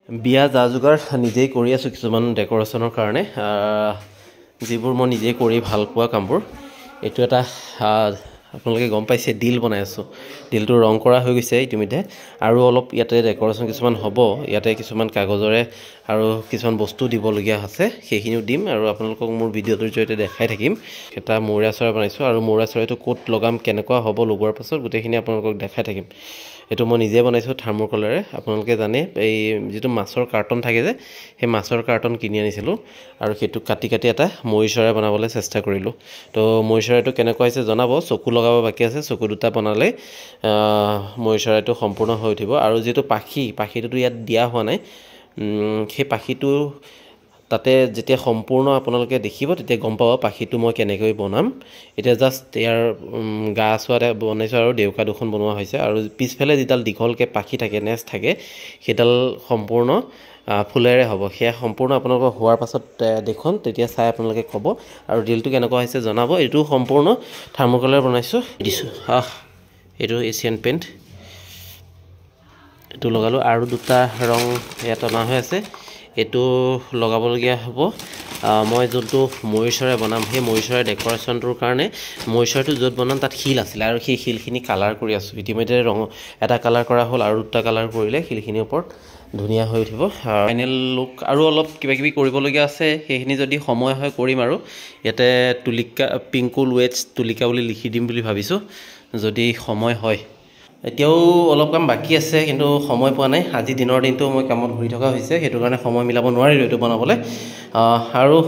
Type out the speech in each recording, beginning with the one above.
বিয়া যা যোগাৰ নিজেই কৰি আছোঁ কিছুমান ডেক'ৰেশ্যনৰ কাৰণে যিবোৰ মই নিজেই কৰি ভাল পোৱা কামবোৰ এইটো এটা আপোনালোকে গম পাইছে ডিল বনাই আছোঁ ডিলটো ৰং কৰা হৈ গৈছে ইতিমধ্যে আৰু অলপ ইয়াতে ডেক'ৰেশ্যন কিছুমান হ'ব ইয়াতে কিছুমান কাগজৰে আৰু কিছুমান বস্তু দিবলগীয়া আছে সেইখিনিও দিম আৰু আপোনালোকক মোৰ ভিডিঅ'টোৰ জৰিয়তে দেখাই থাকিম এটা মৌৰা চৰাই বনাইছোঁ আৰু মৌৰা চৰাইটো ক'ত লগাম কেনেকুৱা হ'ব লগোৱাৰ পাছত গোটেইখিনি আপোনালোকক দেখাই থাকিম এইটো মই নিজে বনাইছোঁ থাৰ্মোকলেৰে আপোনালোকে জানে এই যিটো মাছৰ কাৰ্টন থাকে যে সেই মাছৰ কাৰ্টন কিনি আনিছিলোঁ আৰু সেইটো কাটি কাটি এটা ময়ূৰ চৰাই বনাবলৈ চেষ্টা কৰিলোঁ তো ময়ূৰ চৰাইটো কেনেকুৱা হৈছে জনাব চকু লগাব বাকী আছে চকু দুটা বনালে ময়ূৰ চৰাইটো সম্পূৰ্ণ হৈ উঠিব আৰু যিটো পাখিটোতো ইয়াত দিয়া হোৱা নাই সেই পাখিটো তাতে যেতিয়া সম্পূৰ্ণ আপোনালোকে দেখিব তেতিয়া গম পাব পাখিটো মই কেনেকৈ বনাম এতিয়া জাষ্ট ইয়াৰ গা চোৱাতে বনাইছোঁ আৰু দেউকা দুখন বনোৱা হৈছে আৰু পিছফালে যিডাল দীঘলকৈ পাখি থাকে নেচ থাকে সেইডাল সম্পূৰ্ণ ফুলেৰে হ'ব সেয়া সম্পূৰ্ণ আপোনালোকৰ হোৱাৰ পাছত দেখোন তেতিয়া চাই আপোনালোকে ক'ব আৰু ডিলটো কেনেকুৱা হৈছে জনাব এইটো সম্পূৰ্ণ থাৰ্মোকলেৰে বনাইছোঁ দিছোঁ এইটো এছিয়ান পেইণ্ট এইটো লগালোঁ আৰু দুটা ৰং ইয়াত অনা হৈ আছে এইটো লগাবলগীয়া হ'ব মই যোনটো ময়ূৰ চৰাই বনাম সেই ময়ূৰ চৰাই ডেক'ৰেশ্যনটোৰ কাৰণে ময়ূৰ চৰাইটো য'ত বনাম তাত শিল আছিলে আৰু সেই শিলখিনি কালাৰ কৰি আছোঁ ইতিমধ্যে ৰং এটা কালাৰ কৰা হ'ল আৰু দুটা কালাৰ কৰিলে শিলখিনিৰ ওপৰত ধুনীয়া হৈ উঠিব ফাইনেল লুক আৰু অলপ কিবাকিবি কৰিবলগীয়া আছে সেইখিনি যদি সময় হয় কৰিম আৰু ইয়াতে তুলিকা পিংকুল ৱেটছ তুলিকা বুলি লিখি দিম বুলি ভাবিছোঁ যদি সময় হয় এতিয়াও অলপ কাম বাকী আছে কিন্তু সময় পোৱা নাই আজি দিনৰ দিনটো মই কামত ঘূৰি থকা হৈছে সেইটো কাৰণে সময় মিলাব নোৱাৰিলোঁ এইটো বনাবলৈ আৰু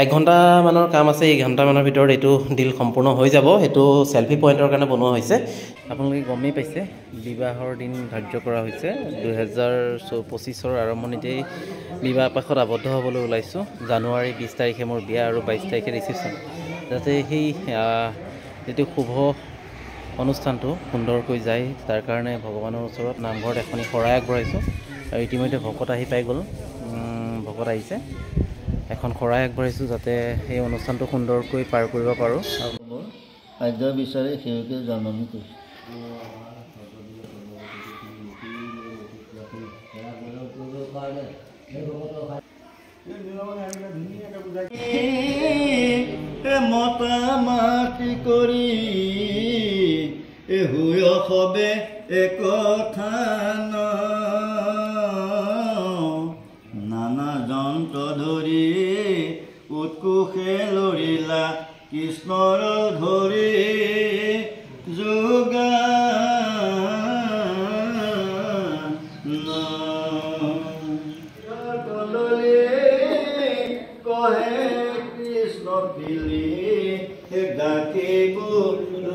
1 ঘণ্টামানৰ কাম আছে 1 ঘণ্টামানৰ ভিতৰত এইটো ডিল সম্পূৰ্ণ হৈ যাব সেইটো চেল্ফি পইণ্টৰ কাৰণে বনোৱা হৈছে আপোনালোকে গমেই পাইছে বিবাহৰ দিন ধাৰ্য কৰা হৈছে 2025 আৰম্ভণিতেই বিবাহ পাশত আবদ্ধ হ'বলৈ ওলাইছোঁ জানুৱাৰী 20 তাৰিখে মোৰ বিয়া আৰু 22 তাৰিখে ৰিচিপশ্যন যাতে সেই যিটো শুভ অনুষ্ঠানটো সুন্দৰকৈ যায় তাৰ কাৰণে ভগৱানৰ ওচৰত নামঘৰত এখনি শৰাই আগবঢ়াইছোঁ আৰু ইতিমধ্যে ভকত আহি পাই গ'ল ভকত আহিছে এখন শৰাই আগবঢ়াইছোঁ যাতে সেই অনুষ্ঠানটো সুন্দৰকৈ পাৰ কৰিব পাৰোঁ খাদ্য বিচাৰি সেইকে জন্মনি কৰিছোঁ মতা মাটি কৰি এহুয় হবে একথা নানা যন্ত্ৰ ধৰি উৎকোষে লৰিলা কৃষ্ণৰ ধৰি যোগা কহে কৃষ্ণ পিলি ডাকে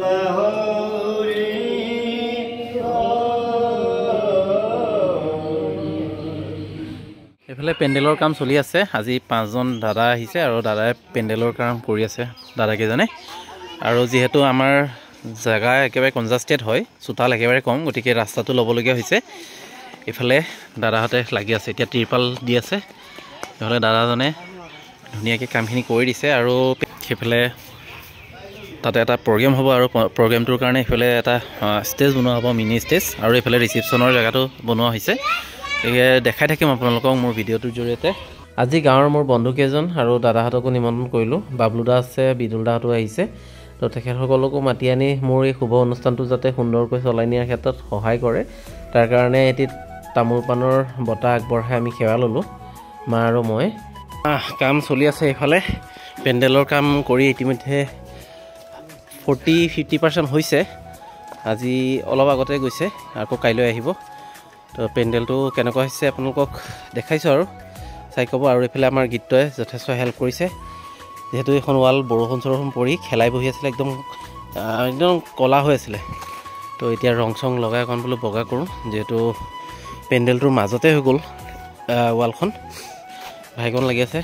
লাহৰি এইফালে পেণ্ডেলৰ কাম চলি আছে আজি 5জন দাদা আহিছে আৰু দাদাই পেণ্ডেলৰ কাম কৰি আছে দাদাকেইজনে আৰু যিহেতু আমাৰ জেগা একেবাৰে কনজাষ্টেড হয় চোতাল একেবাৰে কম গতিকে ৰাস্তাটো ল'বলগীয়া হৈছে এইফালে দাদাহঁতে লাগি আছে এতিয়া ত্ৰিপাল দি আছে এইফালে দাদাজনে ধুনীয়াকৈ কামখিনি কৰি দিছে আৰু সেইফালে তাতে এটা প্ৰগ্ৰেম হ'ব আৰু প্ৰগ্ৰেমটোৰ কাৰণে এইফালে এটা ষ্টেজ বনোৱা হ'ব মিনি ষ্টেজ আৰু এইফালে ৰিচিপশ্যনৰ জেগাটো বনোৱা হৈছে দেখাই থাকিম আপোনালোকক মোৰ ভিডিঅ'টোৰ জৰিয়তে আজি গাঁৱৰ মোৰ বন্ধুকেইজন আৰু দাদাহঁতকো নিমন্ত্ৰণ কৰিলোঁ বাবলু দা আছে বিদুল দাহঁতো আহিছে তো তেখেতসকলকো মাতি আনি মোৰ এই শুভ অনুষ্ঠানটো যাতে সুন্দৰকৈ চলাই নিয়াৰ ক্ষেত্ৰত সহায় কৰে তাৰ কাৰণে এটি তামোল পাণৰ বঁটা আগবঢ়াই আমি সেৱা ল'লোঁ মা আৰু মই কাম চলি আছে এইফালে পেণ্ডেলৰ কাম কৰি ইতিমধ্যে 40-50% হৈছে আজি অলপ আগতে গৈছে আকৌ কাইলৈ আহিব তো পেণ্ডেলটো কেনেকুৱা হৈছে আপোনালোকক দেখাইছোঁ আৰু চাই ক'ব আৰু এইফালে আমাৰ গীতটোৱে যথেষ্ট হেল্প কৰিছে যিহেতু এইখন ৱাল বৰষুণ চৰষুণ পৰি খেলাই বহি আছিলে একদম ক'লা হৈ আছিলে তো এতিয়া ৰং চং লগাই অকণ বোলো বগা কৰোঁ যিহেতু পেণ্ডেলটোৰ মাজতে হৈ গ'ল ৱালখন ভাইকন লাগি আছে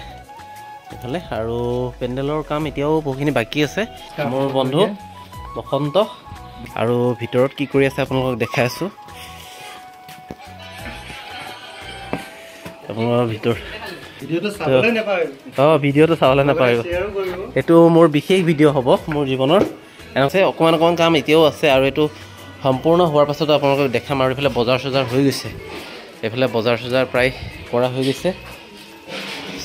এইফালে আৰু পেণ্ডেলৰ কাম এতিয়াও বহুখিনি বাকী আছে মোৰ বন্ধু বসন্ত আৰু ভিতৰত কি কৰি আছে আপোনালোকক দেখাই আছোঁ আপোনালোকৰ ভিতৰত ভিডিঅ'টো চাবলৈ নাপাৰিব এইটো মোৰ বিশেষ ভিডিঅ' হ'ব মোৰ জীৱনৰ এনেকৈ অকণমান কাম এতিয়াও আছে আৰু এইটো সম্পূৰ্ণ হোৱাৰ পাছতো আপোনালোকক দেখাম আৰু এইফালে বজাৰ চজাৰ হৈ গৈছে এইফালে বজাৰ চজাৰ প্ৰায় কৰা হৈ গৈছে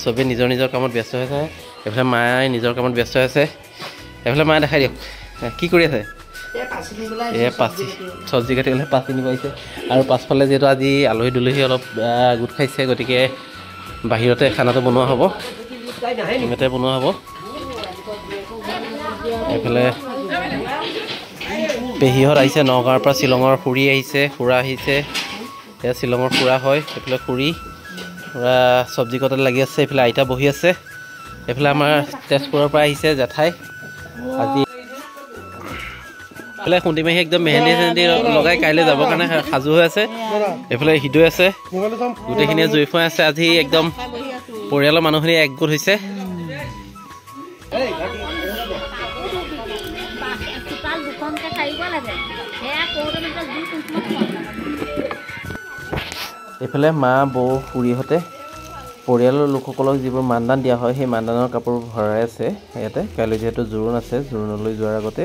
চবেই নিজৰ নিজৰ কামত ব্যস্ত হৈ আছে এইফালে মায়ে নিজৰ কামত ব্যস্ত হৈ আছে এইফালে মায়ে দেখাই দিয়ক কি কৰি আছে পাচি চব্জি কাটিবলৈ পাচি নিব আহিছে আৰু পাছফালে যিহেতু আজি আলহী দুলহী অলপ গোট খাইছে গতিকে বাহিৰতে খানাটো বনোৱা হ'ব ইয়াতে বনোৱা হ'ব এইফালে পেহীহঁত আহিছে নগাঁৱৰ পৰা শ্বিলঙৰ খুৰী আহিছে খুৰা আহিছে এয়া শ্বিলঙৰ খুৰা হয় এইফালে খুৰী খুৰা চব্জি কটাত লাগি আছে এইফালে আইতা বহি আছে এইফালে আমাৰ তেজপুৰৰ পৰা আহিছে জেঠাই আজি এইফালে খুন্দিমাহী একদম মেহেন্দি চেহেন্দি লগাই কাইলৈ যাবৰ কাৰণে সাজু হৈ আছে এইফালে হৃদয় আছে গোটেইখিনিয়ে জুই ফুৱাই আছে আজি একদম পৰিয়ালৰ মানুহখিনি একগোট হৈছে এইফালে মা বৌ খুৰীহঁতে পৰিয়ালৰ লোকসকলক যিবোৰ মানদান দিয়া হয় সেই মানদানৰ কাপোৰ ভৰাই আছে ইয়াতে কাইলৈ যিহেতু জোৰোণ আছে জোৰোণলৈ যোৱাৰ আগতে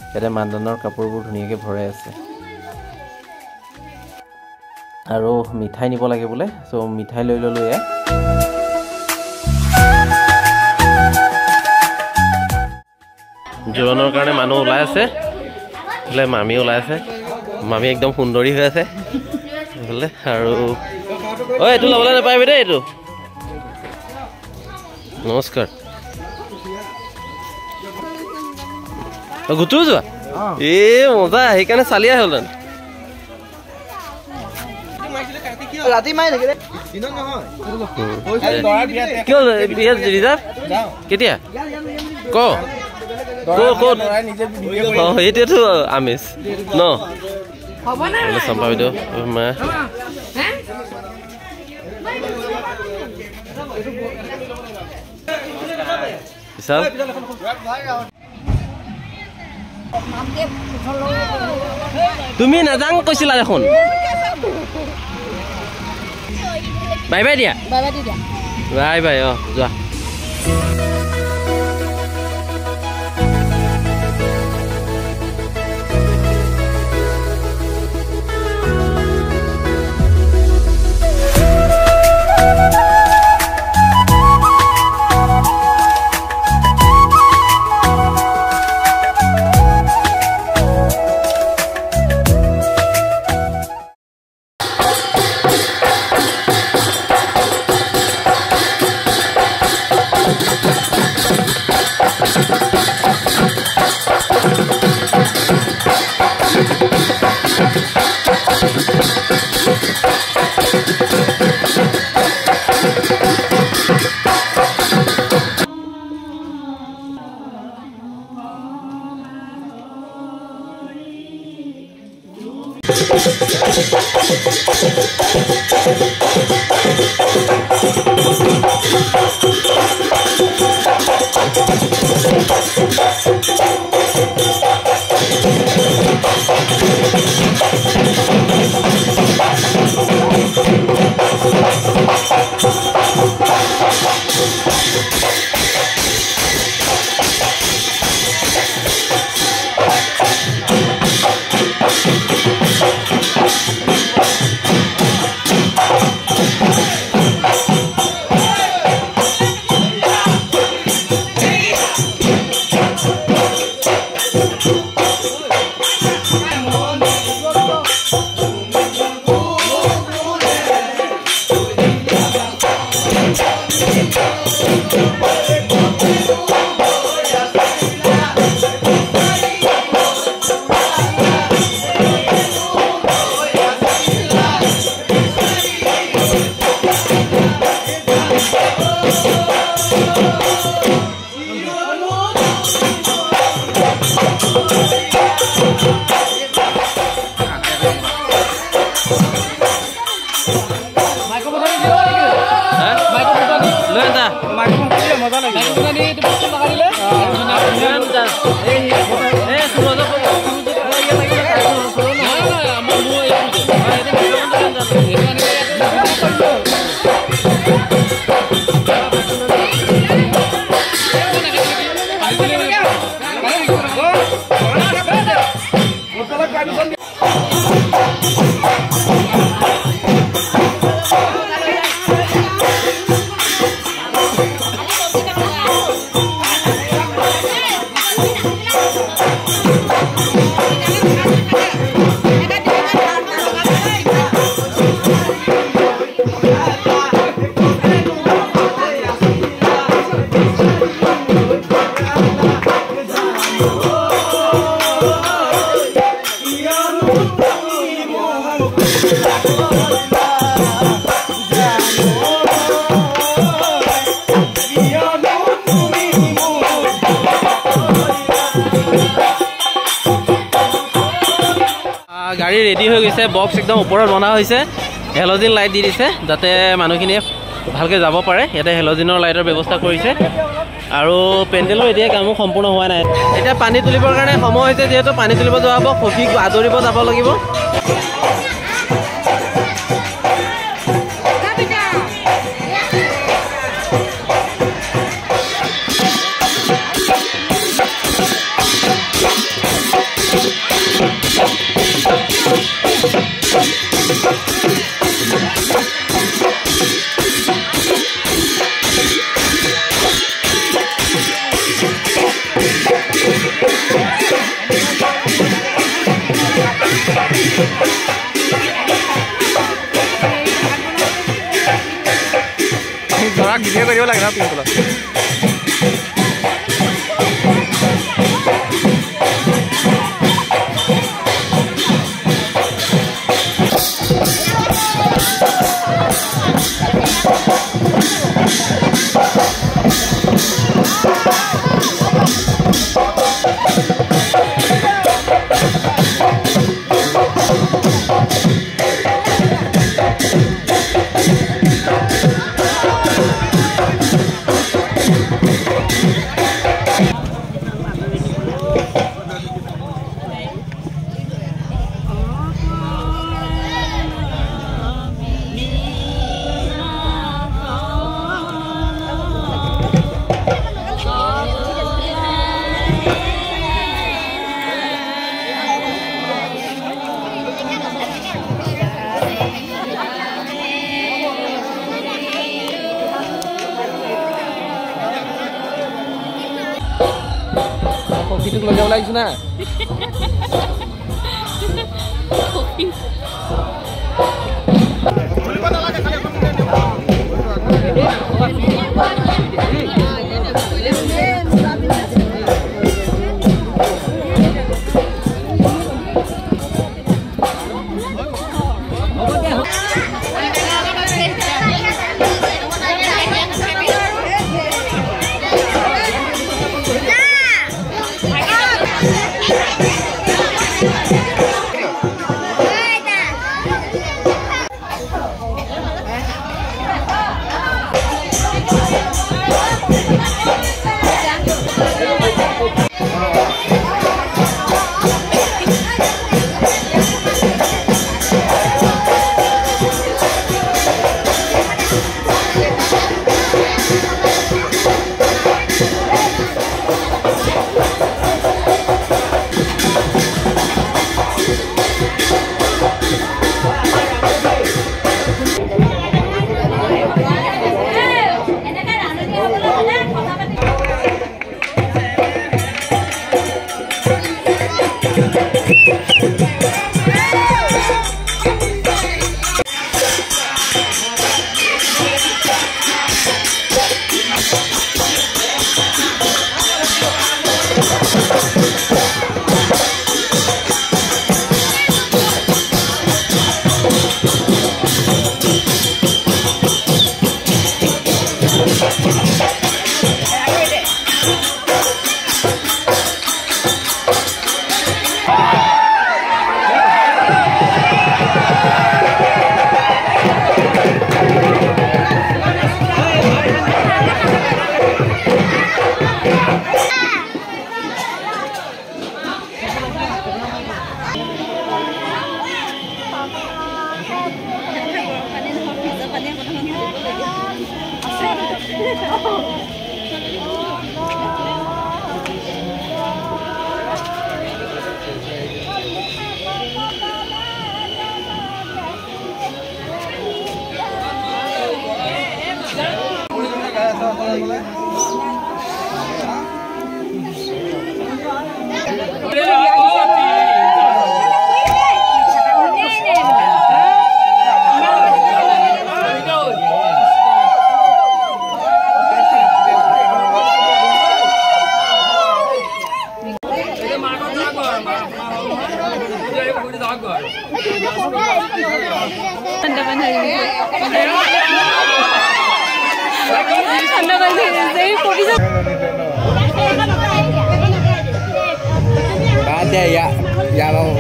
ইয়াতে মানদানৰ কাপোৰবোৰ ধুনীয়াকৈ ভৰাই আছে আৰু মিঠাই নিব লাগে বোলে চ' মিঠাই লৈ ল'লোঁ এয়া জোৰোণৰ কাৰণে মানুহ ওলাই আছে এইফালে মামী ওলাই আছে মামী একদম সুন্দৰী হৈ আছে এইফালে আৰু ঐ এইটো ল'বলৈ নাপাবি দেই এইটো নমস্কাৰ গোটও যোৱা মজা সেইকাৰণে চালি হ'ল ৰাতি মাৰি থাকে কেতিয়া ক'ত সেইটোৱেতো আমেজ ন চম্পা বাইদেউ মা বিশাল তুমি নাযাং কৈছিলা দেখোন বাই বাই দিয়া বাই বাই যোৱা গাড়ী ৰেডি হৈ গৈছে বক্স একদম ওপৰত বনা হৈছে হেলজিন লাইট দি দিছে যাতে মানুহখিনিয়ে ভালকৈ যাব পাৰে ইয়াতে হেলজিনৰ লাইটৰ ব্যৱস্থা কৰিছে আৰু পেণ্ডেলৰ এতিয়া কামো সম্পূৰ্ণ হোৱা নাই এতিয়া পানী তুলিবৰ কাৰণে সময় হৈছে যিহেতু পানী তুলিব যোৱা হ'ব সখীক আদৰিব যাব লাগিব Orang video video lagi rapi pula. Itu kalau jauh lagi sana.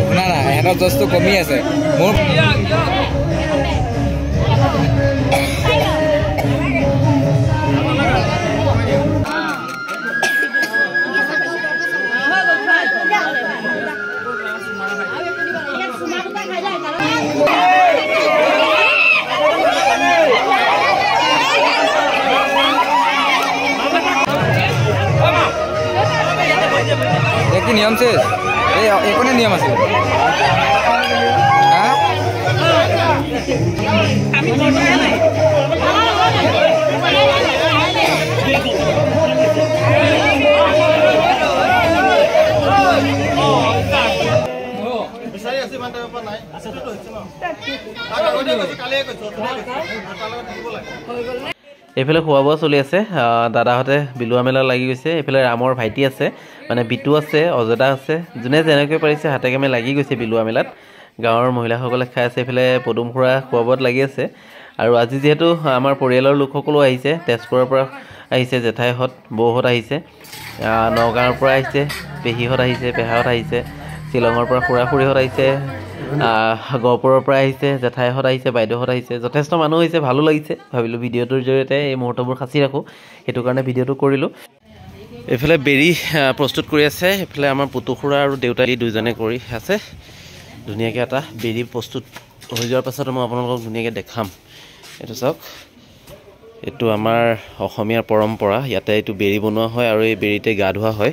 শুনা না সিহঁতৰ জজটো কমি আছে মোৰ কি নিয়ম শেষ এইকণে নিয়ম আছে এইফালে খোৱা বোৱা চলি আছে দাদাহঁতে বিলোৱা মেলা লাগি গৈছে এইফালে ৰামৰ ভাইটি আছে মানে বিটু আছে অজদা আছে যোনে যেনেকৈ পাৰিছে হাতে কামে লাগি গৈছে বিলোৱা মেলাত গাঁৱৰ মহিলাসকলে খাই আছে এইফালে পদুম খুৰা খোৱা বোৱাত লাগি আছে আৰু আজি যিহেতু আমাৰ পৰিয়ালৰ লোকসকলো আহিছে তেজপুৰৰ পৰা আহিছে জেঠাইহঁত বৌহঁত আহিছে নগাঁৱৰ পৰা আহিছে পেহীহঁত আহিছে পেহাহঁত আহিছে শ্বিলঙৰ পৰা খুৰা খুৰীহঁত আহিছে গহপুৰৰ পৰা আহিছে জেঠাইহঁত আহিছে বাইদেউহঁত আহিছে যথেষ্ট মানুহ আহিছে ভালো লাগিছে ভাবিলোঁ ভিডিঅ'টোৰ জৰিয়তে এই মুহূৰ্তবোৰ সাঁচি ৰাখোঁ সেইটো কাৰণে ভিডিঅ'টো কৰিলোঁ এইফালে বেৰি প্ৰস্তুত কৰি আছে এইফালে আমাৰ পুতু খুৰা আৰু দেউতা দুইজনে কৰি আছে ধুনীয়াকৈ এটা বেৰি প্ৰস্তুত হৈ যোৱাৰ পাছত মই আপোনালোকক ধুনীয়াকৈ দেখাম এইটো চাওক এইটো আমাৰ অসমীয়াৰ পৰম্পৰা ইয়াতে এইটো বেৰি বনোৱা হয় আৰু এই বেৰিতে গা ধোৱা হয়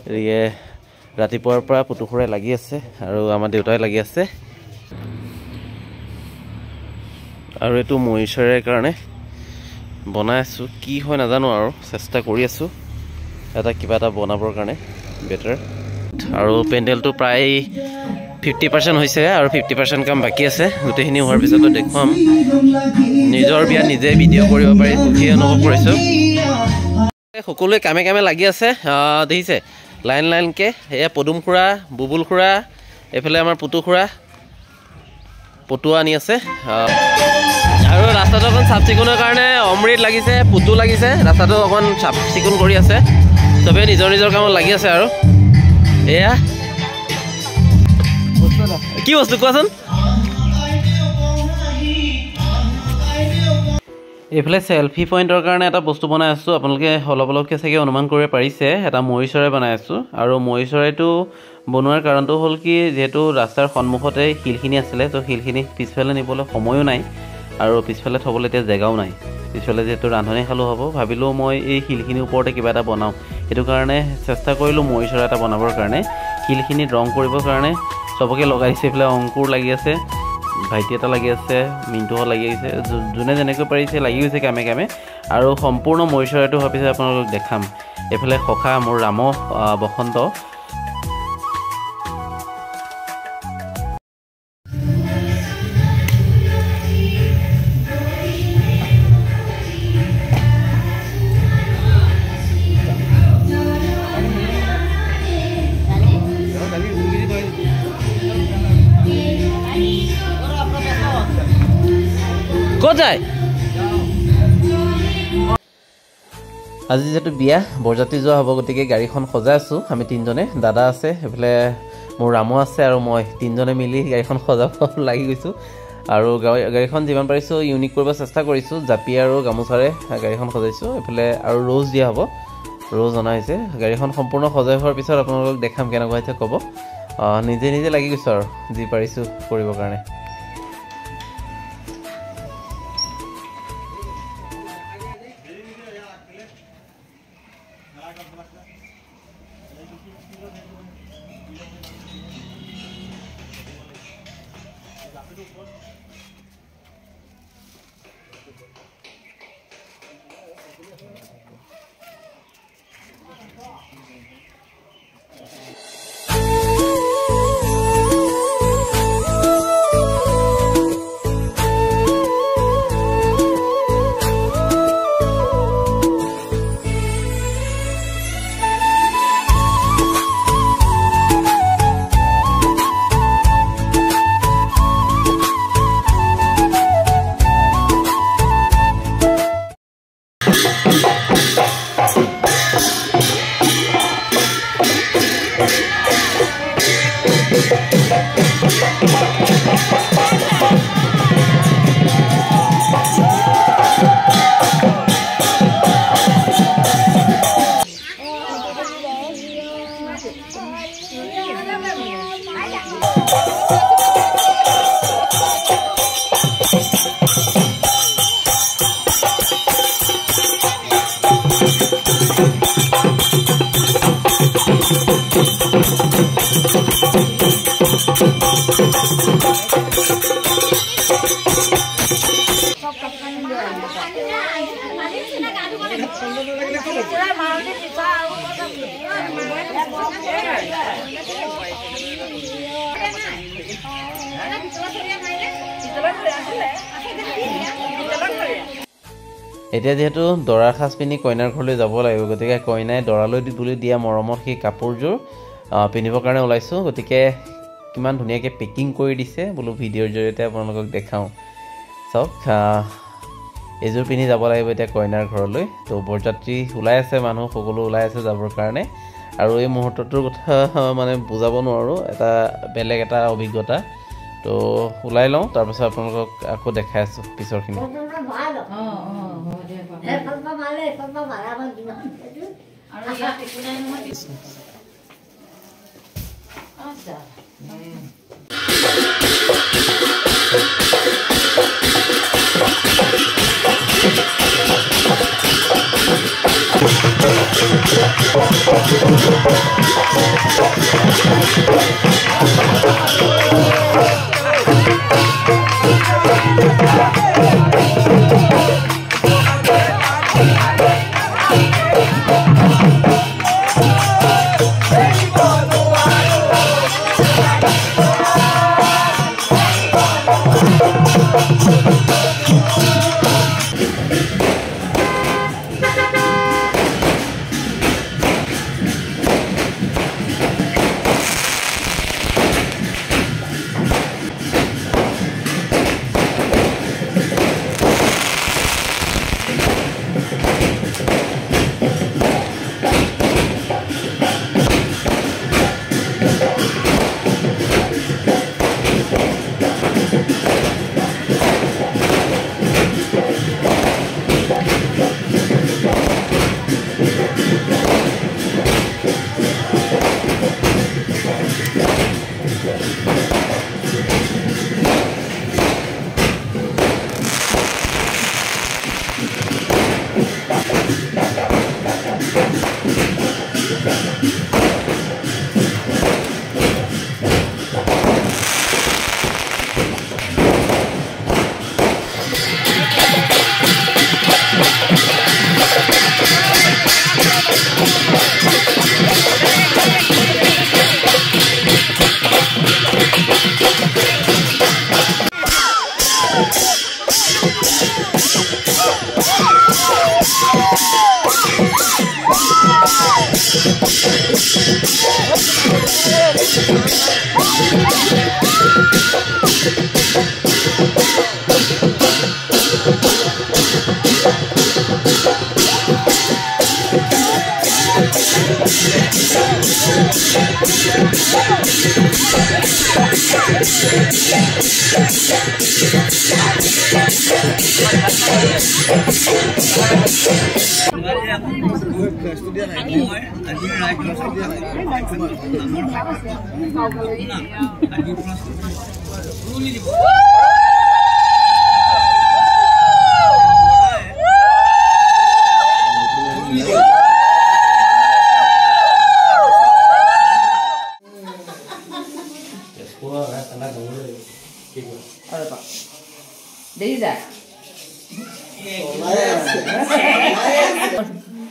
গতিকে ৰাতিপুৱাৰ পৰা পুতু খুৰাই লাগি আছে আৰু আমাৰ দেউতাই লাগি আছে আৰু এইটো মহিষাৰৰ কাৰণে বনাই আছোঁ কি হয় নাজানো আৰু চেষ্টা কৰি আছোঁ এটা কিবা এটা বনাবৰ কাৰণে বেটাৰ আৰু পেণ্ডেলটো প্ৰায় 50% হৈছে আৰু 50% কাম বাকী আছে গোটেইখিনি হোৱাৰ পিছতো দেখুৱাম নিজৰ বিয়া নিজে ভিডিঅ' কৰিব পাৰি সুখী অনুভৱ কৰিছোঁ সকলোৱে কামে কামে লাগি আছে দেখিছে লাইন লাইনকৈ এয়া পদুম খুৰা বুবুল খুৰা এইফালে আমাৰ পুতু খুৰা পটুৱা আনি আছে আৰু ৰাস্তাটো অকণ চাফ চিকুণৰ কাৰণে অমৃত লাগিছে পুতু লাগিছে ৰাস্তাটো অকণ চাফ চিকুণ কৰি আছে চবেই নিজৰ নিজৰ কামত লাগি আছে আৰু এয়া কি বস্তু কোৱাচোন এইফালে চেলফি পইণ্টৰ কাৰণে এটা বস্তু বনাই আছোঁ আপোনালোকে অলপ অলপকৈ চাগে অনুমান কৰিব পাৰিছে এটা ময়ূৰ চৰাই বনাই আছোঁ আৰু ময়ূৰ চৰাইটো বনোৱাৰ কাৰণটো হ'ল কি যিহেতু ৰাস্তাৰ সন্মুখতে শিলখিনি আছিলে তো শিলখিনি পিছফালে নিবলৈ সময়ো নাই আৰু পিছফালে থ'বলৈ এতিয়া জেগাও নাই পিছফালে যিহেতু ৰান্ধনি খালোঁ হ'ব ভাবিলোঁ মই এই শিলখিনিৰ ওপৰতে কিবা এটা বনাওঁ সেইটো কাৰণে চেষ্টা কৰিলোঁ ময়ূৰ চৰাই এটা বনাবৰ কাৰণে শিলখিনিত ৰং কৰিবৰ কাৰণে চবকে লগাই দিছে এইফালে অংকুৰ লাগি আছে ভাইটি এটা লাগি আছে মিণ্টুহঁত লাগি আহিছে যোনে যেনেকৈ পাৰিছে লাগি গৈছে কামে কামে আৰু সম্পূৰ্ণ ময়ূৰ চৰাইটো হোৱাৰ পিছত আপোনালোকক দেখাম এইফালে সখা মোৰ ৰাম বসন্ত ক'ত যায় আজি যিহেতু বিয়া বৰযাত্ৰী যোৱা হ'ব গতিকে গাড়ীখন সজাই আছোঁ আমি তিনিজনে দাদা আছে এইফালে মোৰ ৰামো আছে আৰু মই তিনিজনে মিলি গাড়ীখন সজাব লাগি গৈছোঁ আৰু গাড়ীখন যিমান পাৰিছোঁ ইউনিক কৰিব চেষ্টা কৰিছোঁ জাপি আৰু গামোচাৰে গাড়ীখন সজাইছোঁ এইফালে আৰু ৰ'জ দিয়া হ'ব ৰ'জ অনা হৈছে গাড়ীখন সম্পূৰ্ণ সজাই হোৱাৰ পিছত আপোনালোকক দেখাম কেনেকুৱা হৈছে ক'ব নিজে নিজে লাগি গৈছোঁ আৰু যি পাৰিছোঁ কৰিবৰ কাৰণে এতিয়া যেহেতু দৰাৰ সাজ পিন্ধি কইনাৰ ঘৰলৈ যাব লাগিব গতিকে কইনাই দৰালৈ বুলি দিয়া মৰমৰ সেই কাপোৰযোৰ পিন্ধিবৰ কাৰণে ওলাইছোঁ গতিকে কিমান ধুনীয়াকৈ পেকিং কৰি দিছে বোলো ভিডিঅ'ৰ জৰিয়তে আপোনালোকক দেখাওঁ চাওক এইযোৰ পিন্ধি যাব লাগিব এতিয়া কইনাৰ ঘৰলৈ তো বৰযাত্ৰী ওলাই আছে মানুহ সকলো ওলাই আছে যাবৰ কাৰণে আৰু এই মুহূৰ্তটোৰ কথা মানে বুজাব নোৱাৰোঁ এটা বেলেগ এটা অভিজ্ঞতা তো ওলাই লওঁ তাৰপিছত আপোনালোকক আকৌ দেখাই আছোঁ পিছৰখিনি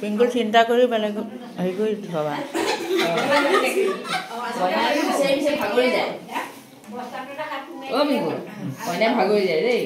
পিংকুল চিন্তা কৰি বেলেগ হেৰি কৰি থবা ভাগৰি যায় অ' পিংকুল কইনা ভাগৰি যায় দেই